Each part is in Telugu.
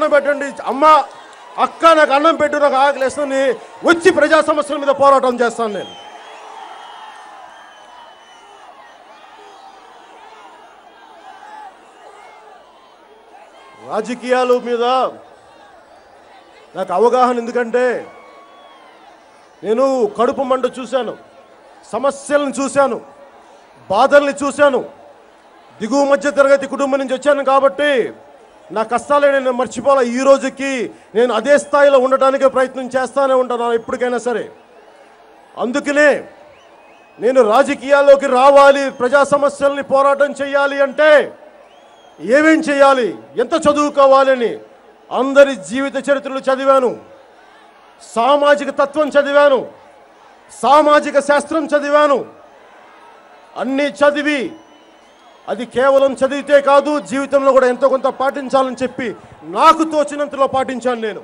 అన్నం పెట్టండి అమ్మ అక్క నాకు అన్నం పెట్టు నాకు ఆకలిస్తుంది వచ్చి ప్రజా సమస్యల మీద పోరాటం చేస్తాను నేను. రాజకీయాల మీద నాకు అవగాహన ఎందుకంటే నేను కడుపు మంట చూశాను, సమస్యలను చూశాను, బాధల్ని చూశాను. దిగువ మధ్య తరగతి కుటుంబం నుంచి వచ్చాను కాబట్టి నా కష్టాలే నేను మర్చిపోలే. ఈ రోజుకి నేను అదే స్థాయిలో ఉండటానికే ప్రయత్నం చేస్తానే ఉంటాను ఎప్పటికైనా సరే. అందుకనే నేను రాజకీయాల్లోకి రావాలి, ప్రజా సమస్యల్ని పోరాటం చేయాలి అంటే ఏమేం చేయాలి, ఎంత చదువుకోవాలని అందరి జీవిత చరిత్రలు చదివాను, సామాజిక తత్వం చదివాను, సామాజిక శాస్త్రం చదివాను. అన్నీ చదివి అది కేవలం చదివితే కాదు జీవితంలో కూడా ఎంతో కొంత పాటించాలని చెప్పి నాకు తోచినంతలో పాటించాను నేను.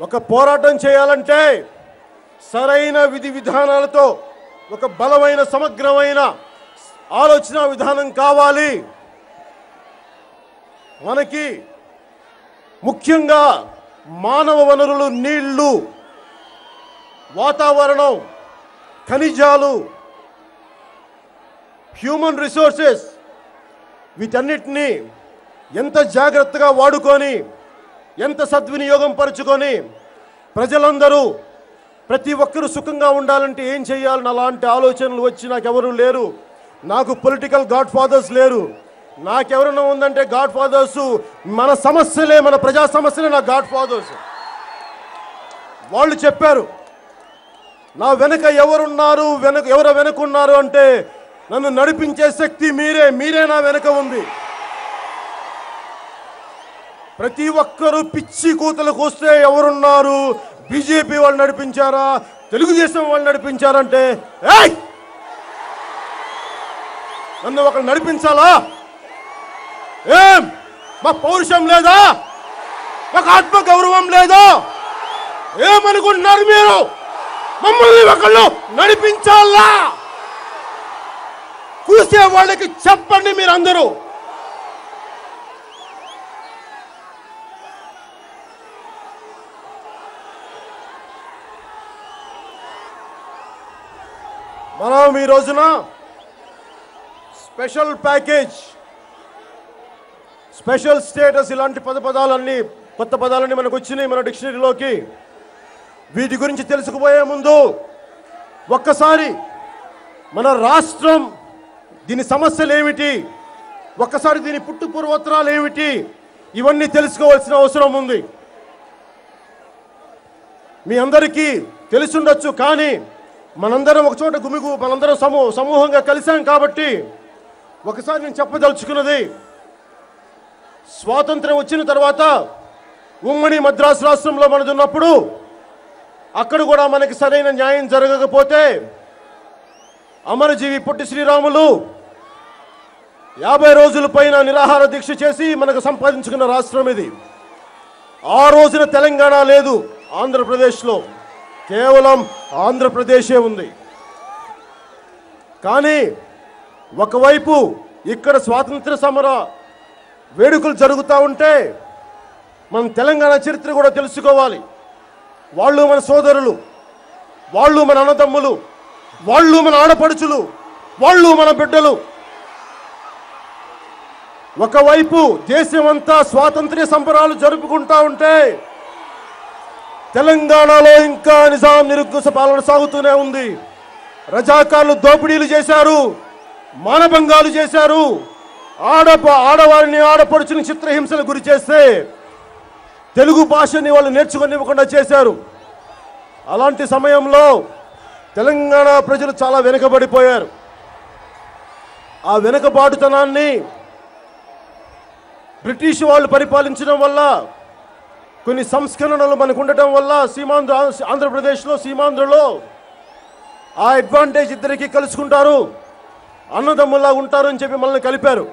ఒక పోరాటం చేయాలంటే సరైన విధి విధానాలతో ఒక బలమైన సమగ్రమైన ఆలోచన విధానం కావాలి. మనకి ముఖ్యంగా మానవ వనరులు, నీళ్లు, వాతావరణం, ఖనిజాలు, హ్యూమన్ రిసోర్సెస్ వీటన్నిటినీ ఎంత జాగ్రత్తగా వాడుకొని ఎంత సద్వినియోగం పరుచుకొని ప్రజలందరూ ప్రతి ఒక్కరూ సుఖంగా ఉండాలంటే ఏం చేయాలని అలాంటి ఆలోచనలు వచ్చి నాకెవరూ లేరు. నాకు పొలిటికల్ గాడ్ ఫాదర్స్ లేరు. నాకెవరైనా ఉందంటే గాడ్ ఫాదర్స్ మన సమస్యలే, మన ప్రజా సమస్యలే నా గాడ్ ఫాదర్స్. వాళ్ళు చెప్పారు నా వెనక ఎవరున్నారు, ఎవరు వెనకున్నారు అంటే నన్ను నడిపించే శక్తి మీరే, మీరే నా వెనక ఉంది. ప్రతి ఒక్కరూ పిచ్చి కూతలకు వస్తే ఎవరున్నారు, బీజేపీ వాళ్ళు నడిపించారా, తెలుగుదేశం వాళ్ళు నడిపించారంటే నన్ను ఒకరు నడిపించాలా? ఏం మా పౌరుషం లేదా, మాకు ఆత్మగౌరవం లేదా? ఏమనుకుంటున్నారు మీరు? మమ్మల్ని ఒకళ్ళు నడిపించాలా? కూసే వాళ్ళకి చెప్పండి మీరందరూ. మనం ఈ రోజున స్పెషల్ ప్యాకేజ్, స్పెషల్ స్టేటస్ ఇలాంటి పదాలన్నీ కొత్త పదాలన్నీ మనకు వచ్చినాయి మన డిక్షనరీలోకి. వీటి గురించి తెలుసుకుపోయే ముందు ఒక్కసారి మన రాష్ట్రం, దీని సమస్యలు ఏమిటి, ఒక్కసారి దీని పుట్టు పూర్వోత్తరాలు ఏమిటి, ఇవన్నీ తెలుసుకోవాల్సిన అవసరం ఉంది. మీ అందరికీ తెలుసుండొచ్చు, కానీ మనందరం ఒక చోట మనందరం సమూహంగా కలిసాం కాబట్టి ఒకసారి నేను చెప్పదలుచుకున్నది, స్వాతంత్రం వచ్చిన తర్వాత ఉమ్మడి మద్రాసు రాష్ట్రంలో మనదున్నప్పుడు అక్కడ కూడా మనకి సరైన న్యాయం జరగకపోతే అమరజీవి పొట్టి శ్రీరాములు 50 రోజుల పైన నిరాహార దీక్ష చేసి మనకు సంపాదించుకున్న రాష్ట్రం ఇది. ఆ రోజున తెలంగాణ లేదు ఆంధ్రప్రదేశ్లో, కేవలం ఆంధ్రప్రదేశే ఉంది. కానీ ఒకవైపు ఇక్కడ స్వాతంత్ర సమర వేడుకలు జరుగుతూ ఉంటే మనం తెలంగాణ చరిత్ర కూడా తెలుసుకోవాలి. వాళ్ళు మన సోదరులు, వాళ్ళు మన అన్నదమ్ములు, వాళ్ళు మన ఆడపడుచులు, వాళ్ళు మన బిడ్డలు. ఒకవైపు దేశమంతా స్వాతంత్ర్య సంబరాలు జరుపుకుంటా ఉంటే తెలంగాణలో ఇంకా నిజాం నిరంకుశ పాలన సాగుతూనే ఉంది. రజాకార్లు దోపిడీలు చేశారు, మానభంగాలు చేశారు, ఆడవారిని ఆడపడుచుని చిత్రహింసలు గురి చేస్తే తెలుగు భాషని వాళ్ళు నేర్చుకోనివ్వకుండా చేశారు. అలాంటి సమయంలో తెలంగాణ ప్రజలు చాలా వెనుకబడిపోయారు. ఆ వెనుకబాటుతనాన్ని బ్రిటిష్ వాళ్ళు పరిపాలించడం వల్ల, కొన్ని సంస్కరణలు మనకు ఉండటం వల్ల ఆంధ్రప్రదేశ్లో సీమాంధ్రలో ఆ అడ్వాంటేజ్ ఇద్దరికి కలుసుకుంటారు, అన్నదమ్ముల్లా ఉంటారు అని చెప్పి మనల్ని కలిపారు.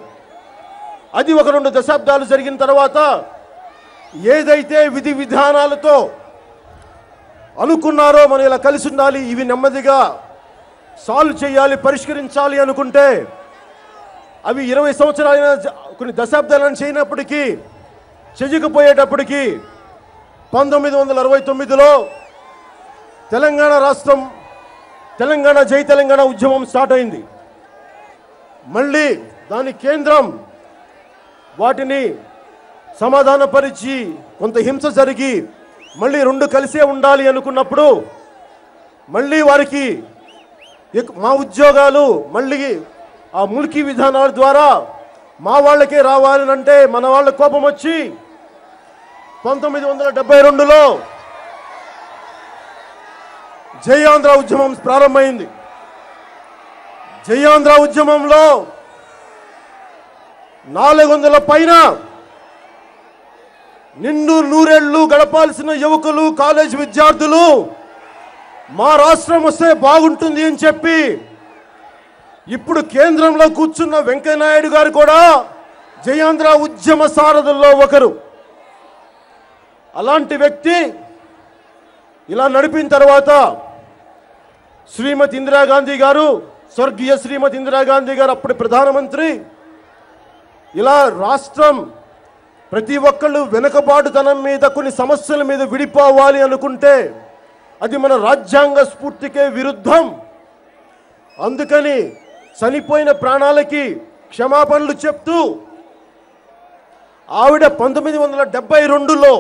అది 1-2 దశాబ్దాలు జరిగిన తర్వాత ఏదైతే విధి విధానాలతో అనుకున్నారో మనం ఇలా కలిసి ఉండాలి, ఇవి నెమ్మదిగా సాల్వ్ చేయాలి, పరిష్కరించాలి అనుకుంటే అవి 20 సంవత్సరాలైన కొన్ని దశాబ్దాలను చేయనప్పటికీ చెయ్యకపోయేటప్పటికీ 1969లో తెలంగాణ రాష్ట్రం తెలంగాణ జై తెలంగాణ ఉద్యమం స్టార్ట్ అయింది. మళ్ళీ దాని కేంద్రం వాటిని సమాధానపరిచి కొంత హింస జరిగి మళ్ళీ రెండు కలిసే ఉండాలి అనుకున్నప్పుడు మళ్ళీ వారికి మా ఉద్యోగాలు మళ్ళీ ఆ ముల్కీ విధానాల ద్వారా మా వాళ్ళకే రావాలని అంటే మన వాళ్ళ కోపం వచ్చి 1972లో జై ఆంధ్ర ఉద్యమం ప్రారంభమైంది. జై ఆంధ్ర ఉద్యమంలో 400 పైన నిండు నూరేళ్లు గడపాల్సిన యువకులు కాలేజ్ విద్యార్థులు మా రాష్ట్రం వస్తే బాగుంటుంది అని చెప్పి ఇప్పుడు కేంద్రంలో కూర్చున్న వెంకయ్యనాయుడు గారు కూడా జై ఆంధ్ర ఉద్యమ సారథుల్లో ఒకరు. అలాంటి వ్యక్తి ఇలా నడిపిన తర్వాత శ్రీమతి ఇందిరాగాంధీ గారు, స్వర్గీయ శ్రీమతి ఇందిరాగాంధీ గారు అప్పటి ప్రధానమంత్రి, ఇలా రాష్ట్రం ప్రతి ఒక్కళ్ళు వెనుకబాటుతనం మీద కొన్ని సమస్యల మీద విడిపోవాలి అనుకుంటే అది మన రాజ్యాంగ స్ఫూర్తికే విరుద్ధం. అందుకని చనిపోయిన ప్రాణాలకి క్షమాపణలు చెప్తూ ఆవిడ 1972లో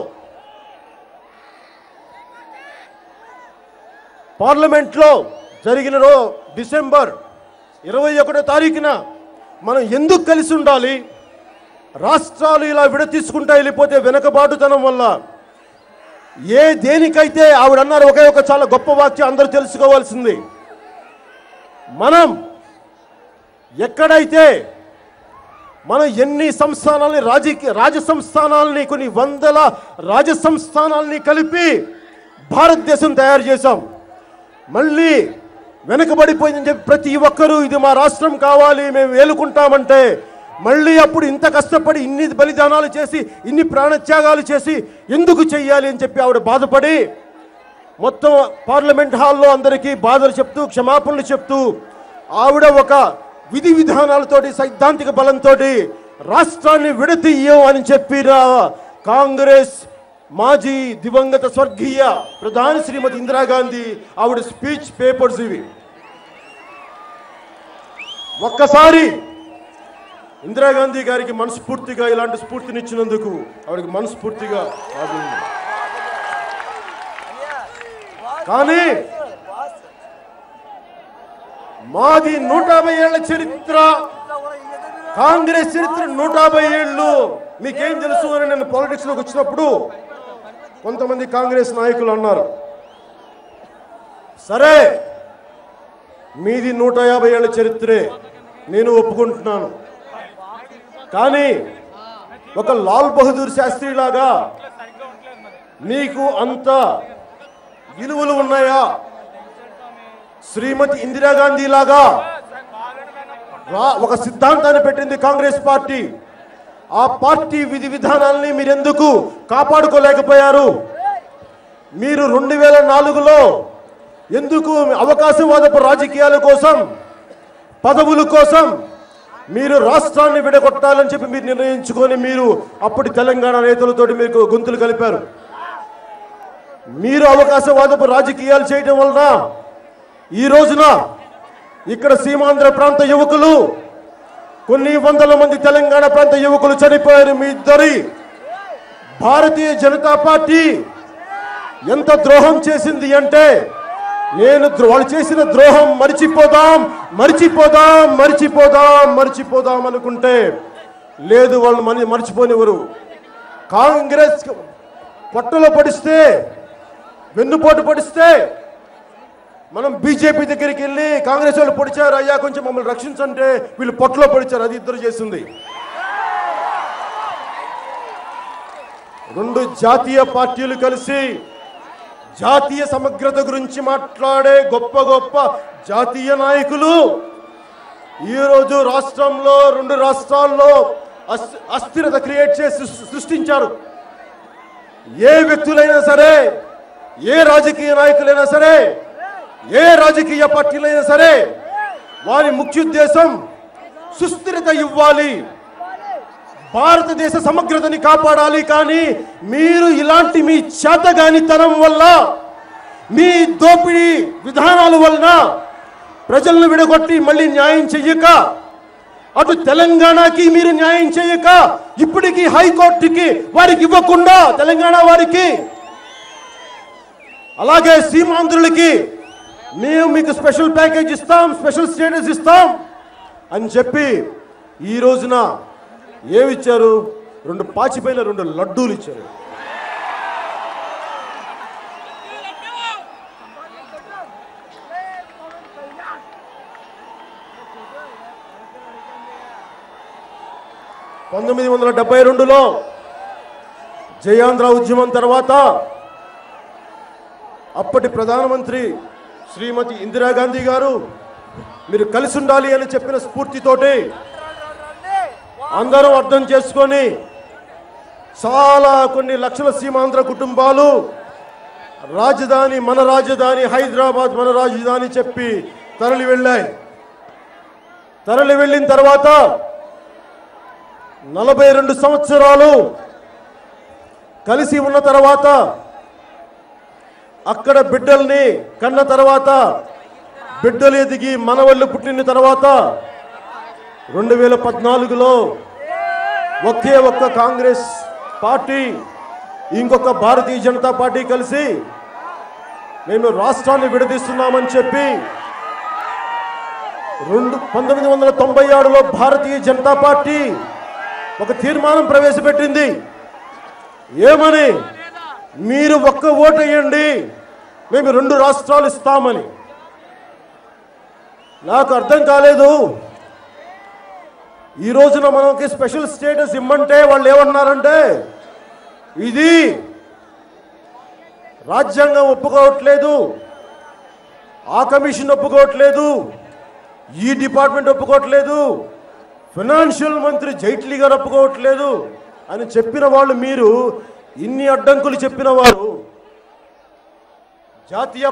పార్లమెంట్లో జరిగిన డిసెంబర్ 21వ తారీఖున మనం ఎందుకు కలిసి ఉండాలి, రాష్ట్రాలు ఇలా విడతీసుకుంటా వెళ్ళిపోతే వెనకబాటుతనం వల్ల దేనికైతే ఆవిడ అన్నారు ఒకే ఒక చాలా గొప్ప వాక్యం అందరూ తెలుసుకోవాల్సింది. మనం ఎక్కడైతే మనం ఎన్ని సంస్థానాలని రాజ సంస్థానాలని కొన్ని వందల రాజ సంస్థానాలని కలిపి భారతదేశం తయారు చేశాం. మళ్ళీ వెనకబడిపోయిందని చెప్పి ప్రతి ఒక్కరూ ఇది మా రాష్ట్రం కావాలి మేము ఏలుకుంటామంటే మళ్ళీ అప్పుడు ఇంత కష్టపడి ఇన్ని బలిదానాలు చేసి ఇన్ని ప్రాణత్యాగాలు చేసి ఎందుకు చెయ్యాలి అని చెప్పి ఆవిడ బాధపడి మొత్తం పార్లమెంట్ హాల్లో అందరికీ బాధలు చెప్తూ క్షమాపణలు చెప్తూ ఆవిడ ఒక విధి విధానాలతోటి సైద్ధాంతిక బలంతో రాష్ట్రాన్ని విడతీయం అని చెప్పిన కాంగ్రెస్ మాజీ దివంగత స్వర్గీయ ప్రధాని శ్రీమతి ఇందిరాగాంధీ ఆవిడ స్పీచ్ పేపర్స్ ఇవి. ఒక్కసారి ఇందిరాగాంధీ గారికి మనస్ఫూర్తిగా ఇలాంటి స్ఫూర్తినిచ్చినందుకు ఆవిడకి మనస్ఫూర్తిగా కానీ మాది 150 ఏళ్ల చరిత్ర, కాంగ్రెస్ చరిత్ర 150 ఏళ్ళు మీకేం తెలుసు అని నేను పాలిటిక్స్లోకి వచ్చినప్పుడు కొంతమంది కాంగ్రెస్ నాయకులు అన్నారు, సరే మీది 150 ఏళ్ల చరిత్రే నేను ఒప్పుకుంటున్నాను, కానీ ఒక లాల్ బహదూర్ శాస్త్రి లాగా మీకు అంత విలువలు ఉన్నాయా? శ్రీమతి ఇందిరాగాంధీ లాగా ఒక సిద్ధాంతాన్ని పెట్టింది కాంగ్రెస్ పార్టీ. ఆ పార్టీ విధి విధానాలని మీరు ఎందుకు కాపాడుకోలేకపోయారు? మీరు 2004లో ఎందుకు అవకాశవాదపు రాజకీయాల కోసం పదవుల కోసం మీరు రాష్ట్రాన్ని విడగొట్టాలని చెప్పి మీరు నిర్ణయించుకొని మీరు అప్పటి తెలంగాణ నేతలతోటి మీకు గొంతులు కలిపారు. మీరు అవకాశవాదపు రాజకీయాలు చేయడం వలన ఈ రోజున ఇక్కడ సీమాంధ్ర ప్రాంత యువకులు కొన్ని వందల మంది తెలంగాణ ప్రాంత యువకులు చనిపోయారు. మీ ఇద్దరి భారతీయ జనతా పార్టీ ఎంత ద్రోహం చేసింది అంటే వాళ్ళు చేసిన ద్రోహం మర్చిపోదాం అనుకుంటే లేదు, వాళ్ళు మర్చిపోనివ్వరు. కాంగ్రెస్ పొట్టలో పడిస్తే వెన్నుపోటు పడిస్తే మనం బీజేపీ దగ్గరికి వెళ్ళి కాంగ్రెస్ వాళ్ళు పొడిచారు అయ్యా కొంచెం మమ్మల్ని రక్షించంటే వీళ్ళు పొట్టలో పడిచారు. అది ఇద్దరు చేసింది. రెండు జాతీయ పార్టీలు కలిసి జాతీయ సమగ్రత గురించి మాట్లాడే గొప్ప గొప్ప జాతీయ నాయకులు ఈరోజు రాష్ట్రంలో 2 రాష్ట్రాల్లో అస్థిరత క్రియేట్ చేసి సృష్టించారు. ఏ వ్యక్తులైనా సరే, ఏ రాజకీయ నాయకులైనా సరే, ఏ రాజకీయ పార్టీలైనా సరే వారి ముఖ్య ఉద్దేశం సుస్థిరత ఇవ్వాలి, భారతదేశ సమగ్రతని కాపాడాలి. కానీ మీరు ఇలాంటి మీ చేతగానితనం వల్ల, మీ దోపిడీ విధానాల వలన ప్రజలను విడగొట్టి మళ్ళీ న్యాయం చెయ్యక, అటు తెలంగాణకి మీరు న్యాయం చేయక, ఇప్పటికీ హైకోర్టుకి వారికి ఇవ్వకుండా తెలంగాణ వారికి, అలాగే సీమాంధ్రులకి మేము మీకు స్పెషల్ ప్యాకేజ్ ఇస్తాం, స్పెషల్ స్టేటస్ ఇస్తాం అని చెప్పి ఈ రోజున ఏమిచ్చారు? 2 పాచిపోయిన 2 లడ్డూలు ఇచ్చారు. – 1972లో జయాంధ్ర ఉద్యమం తర్వాత అప్పటి ప్రధానమంత్రి శ్రీమతి ఇందిరాగాంధీ గారు మీరు కలిసి ఉండాలి అని చెప్పిన స్ఫూర్తితోటి అందరూ అర్థం చేసుకొని చాలా కొన్ని లక్షల సీమాంధ్ర కుటుంబాలు రాజధాని మన రాజధాని హైదరాబాద్ మన రాజధాని చెప్పి తరలి వెళ్ళాయి. తరలి వెళ్ళిన తర్వాత 42 సంవత్సరాలు కలిసి ఉన్న తర్వాత, అక్కడ బిడ్డల్ని కన్న తర్వాత, బిడ్డలు ఎదిగి మనవళ్ళు పుట్టిన తర్వాత 2014లో ఒకే ఒక్క కాంగ్రెస్ పార్టీ ఇంకొక భారతీయ జనతా పార్టీ కలిసి మేము రాష్ట్రాన్ని విడదీస్తున్నామని చెప్పి 1996లో భారతీయ జనతా పార్టీ ఒక తీర్మానం ప్రవేశపెట్టింది. ఏమని? మీరు ఒక్క ఓటు వేయండి, మేము 2 రాష్ట్రాలు ఇస్తామని. నాకు అర్థం కాలేదు. ఈ రోజున మనకి స్పెషల్ స్టేటస్ ఇమ్మంటే వాళ్ళు ఏమన్నారంటే, ఇది రాజ్యాంగం ఒప్పుకోవట్లేదు, ఆ కమిషన్ ఒప్పుకోవట్లేదు, ఈ డిపార్ట్మెంట్ ఒప్పుకోవట్లేదు, ఫైనాన్షియల్ మంత్రి జైట్లీ గారు ఒప్పుకోవట్లేదు అని చెప్పిన వాళ్ళు, మీరు ఇన్ని అడ్డంకులు చెప్పిన వారు జాతీయ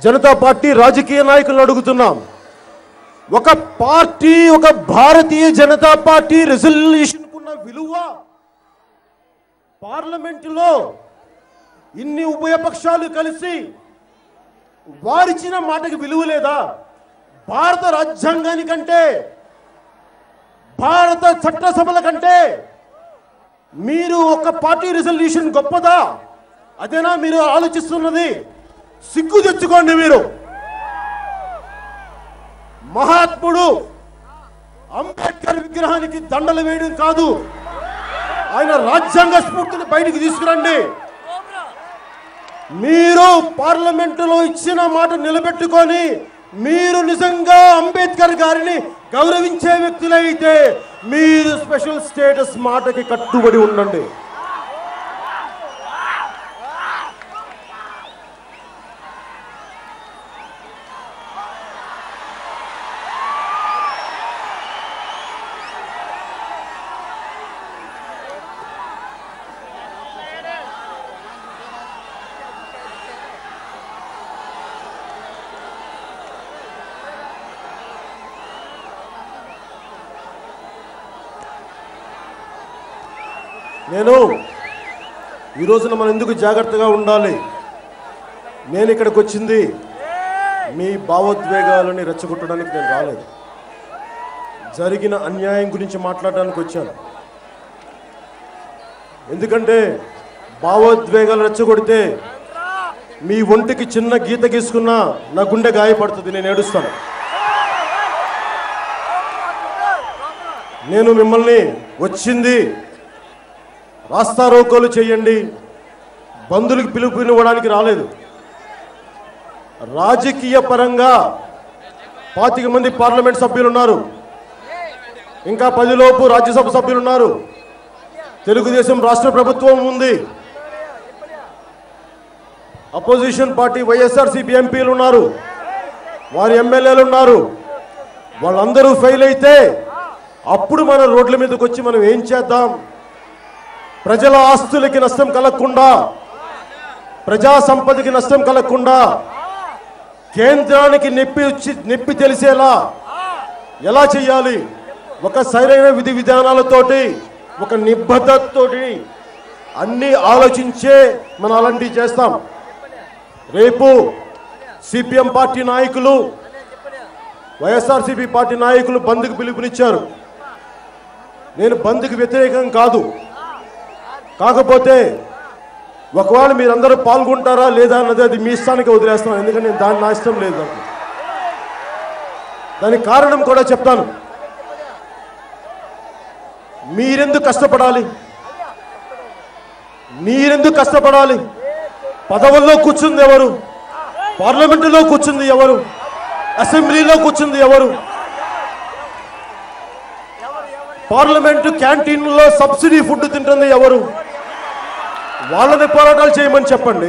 జనతా పార్టీ రాజకీయ నాయకులను అడుగుతున్నాం. ఒక పార్టీ, ఒక భారతీయ జనతా పార్టీ రెజల్యూషన్ కున్న విలువ పార్లమెంటులో ఇన్ని ఉభయపక్షాలు కలిసి వారిచ్చిన మాటకి విలువ లేదా? భారత రాజ్యాంగానికంటే, భారత చట్టసభల కంటే మీరు ఒక పార్టీ రెజల్యూషన్ గొప్పదా? అదేనా మీరు ఆలోచిస్తున్నది? సిగ్గు తెచ్చుకోండి. మీరు మహాత్ముడు అంబేద్కర్ విగ్రహానికి దండలు వేయడం కాదు, ఆయన రాజ్యాంగ స్ఫూర్తిని బయటికి తీసుకురండి. మీరు పార్లమెంటులో ఇచ్చిన మాట నిలబెట్టుకొని మీరు నిజంగా అంబేద్కర్ గారిని గౌరవించే వ్యక్తులైతే మీరు స్పెషల్ స్టేటస్ మాటకి కట్టుబడి ఉండండి. నేను ఈ రోజున మనం ఎందుకు జాగ్రత్తగా ఉండాలి? నేను ఇక్కడికి వచ్చింది మీ భావోద్వేగాలని రెచ్చగొట్టడానికి నేను రాలేదు. జరిగిన అన్యాయం గురించి మాట్లాడడానికి వచ్చాను. ఎందుకంటే భావోద్వేగాలు రెచ్చగొడితే మీ ఒంటికి చిన్న గీత గీసుకున్నా నా గుండె గాయపడుతుంది, నేను ఏడుస్తాను. నేను మిమ్మల్ని వచ్చింది రాస్తారోకోలు చేయండి, బంధువులకు పిలుపునివ్వడానికి రాలేదు. రాజకీయ పరంగా 25 మంది పార్లమెంట్ సభ్యులు ఉన్నారు, ఇంకా 10 లోపు రాజ్యసభ సభ్యులు ఉన్నారు, తెలుగుదేశం రాష్ట్ర ప్రభుత్వం ఉంది, అపోజిషన్ పార్టీ వైఎస్ఆర్సీపీ ఎంపీలు ఉన్నారు, వారి ఎమ్మెల్యేలు ఉన్నారు. వాళ్ళందరూ ఫెయిల్ అయితే అప్పుడు మన రోడ్ల మీదకి వచ్చి మనం ఏం చేద్దాం? ప్రజల ఆస్తులకి నష్టం కలగకుండా, ప్రజా సంపదకి నష్టం కలగకుండా కేంద్రానికి నొప్పి తెలిసేలా ఎలా చేయాలి, ఒక సరైన విధి విధానాలతోటి, ఒక నిబద్ధతతోటి అన్ని ఆలోచించే మనం అలాంటివి చేస్తాం. రేపు సిపిఎం పార్టీ నాయకులు, వైఎస్ఆర్సీపీ పార్టీ నాయకులు బంద్కు పిలుపునిచ్చారు. నేను బంద్కు వ్యతిరేకం కాదు. కాకపోతే ఒకవేళ మీరందరూ పాల్గొంటారా లేదా అన్నది అది మీ ఇష్టానికి వదిలేస్తాను. ఎందుకంటే నేను దాన్ని నా ఇష్టం లేదు. దానికి కారణం కూడా చెప్తాను. మీరెందుకు కష్టపడాలి? మీరెందుకు కష్టపడాలి? పదవుల్లో కూర్చుంది ఎవరు? పార్లమెంటులో కూర్చుంది ఎవరు? అసెంబ్లీలో కూర్చుంది ఎవరు? పార్లమెంటు క్యాంటీన్లో సబ్సిడీ ఫుడ్ తింటుంది ఎవరు? వాళ్ళని పోరాటాలు చేయమని చెప్పండి,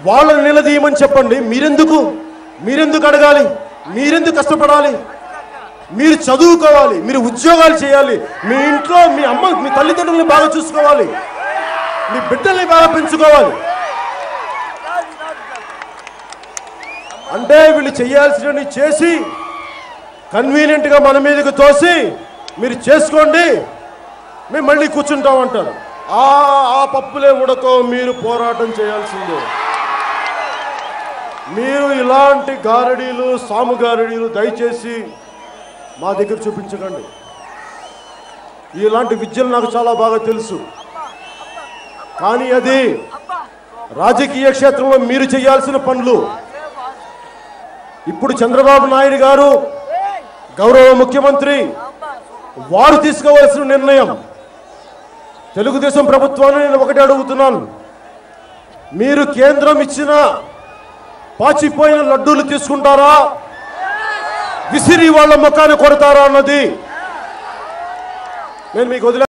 వాళ్ళని నిలదీయమని చెప్పండి. మీరెందుకు అడగాలి? మీరెందుకు కష్టపడాలి? మీరు చదువుకోవాలి, మీరు ఉద్యోగాలు చేయాలి, మీ ఇంట్లో మీ అమ్మ మీ తల్లిదండ్రులని బాగా చూసుకోవాలి, మీ బిడ్డల్ని బాగా పెంచుకోవాలి. అంటే వీళ్ళు చేయాల్సినవి చేసి కన్వీనియంట్గా మన మీదకి తోసి మీరు చేసుకోండి, మేము మళ్ళీ కూర్చుంటామంటారు. ఆ పప్పులే ఉడకో, మీరు పోరాటం చేయాల్సిందే. మీరు ఇలాంటి గారడీలు, సాము గారడీలు దయచేసి మా దగ్గర చూపించకండి. ఇలాంటి విద్యలు నాకు చాలా బాగా తెలుసు. కానీ అది రాజకీయ క్షేత్రంలో మీరు చేయాల్సిన పనులు. ఇప్పుడు చంద్రబాబు నాయుడు గారు గౌరవ ముఖ్యమంత్రి వారు తీసుకోవాల్సిన నిర్ణయం. తెలుగుదేశం ప్రభుత్వాన్ని నేను ఒకటి అడుగుతున్నాను, మీరు కేంద్రం ఇచ్చిన పాచిపోయిన లడ్డూలు తీసుకుంటారా, విసిరి వాళ్ళ ముఖాన్ని కొడతారా అన్నది నేను మీకు వదిలే